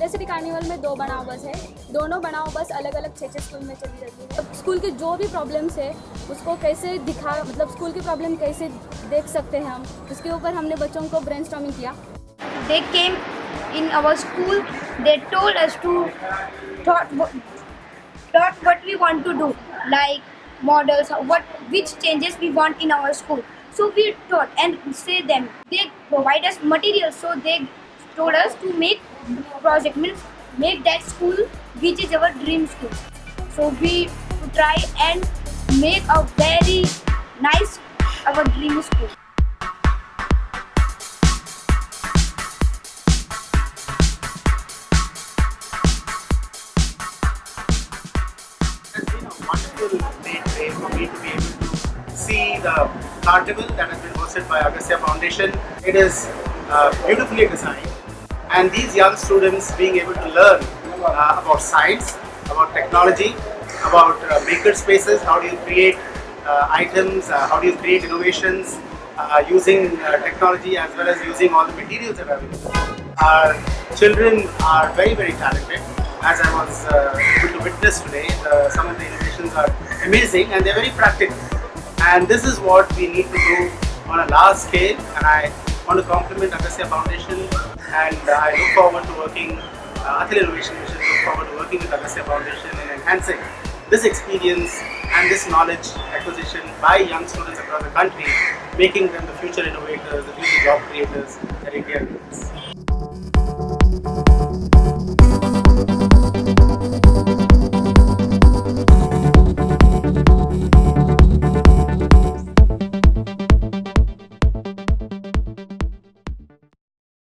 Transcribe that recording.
University carnival में 2 बनाओ बस है। दोनों बनाओ बस अलग अलग 6-6 स्कूल में चली रहती है। अब स्कूल के जो भी प्रॉब्लम्स है उसको कैसे मतलब स्कूल की प्रॉब्लम कैसे देख सकते हैं हम, उसके ऊपर हमने बच्चों को ब्रेनस्टॉर्मिंग किया। They came in our school. They told us to thought what we want to do, like models, which changes we want in our school. So we taught and say them. They provide us materials, so they told us to make project, means make that school which is our dream school. So we try and make a very nice our dream school. It's been a wonderful day for me to be able to see the carnival that has been hosted by Agastya Foundation. It is beautifully designed, and these young students being able to learn about science, about technology, about maker spaces, how do you create items, how do you create innovations using technology as well as using all the materials that are available. Our children are very, very talented. As I was able to witness today, some of the innovations are amazing and they're very practical. And this is what we need to do on a large scale. And I want to compliment Agastya Foundation, and I look forward to working, Akhil Innovation Mission look forward to working with Agastya Foundation in enhancing this experience and this knowledge acquisition by young students across the country, making them the future innovators, the future job creators that India needs.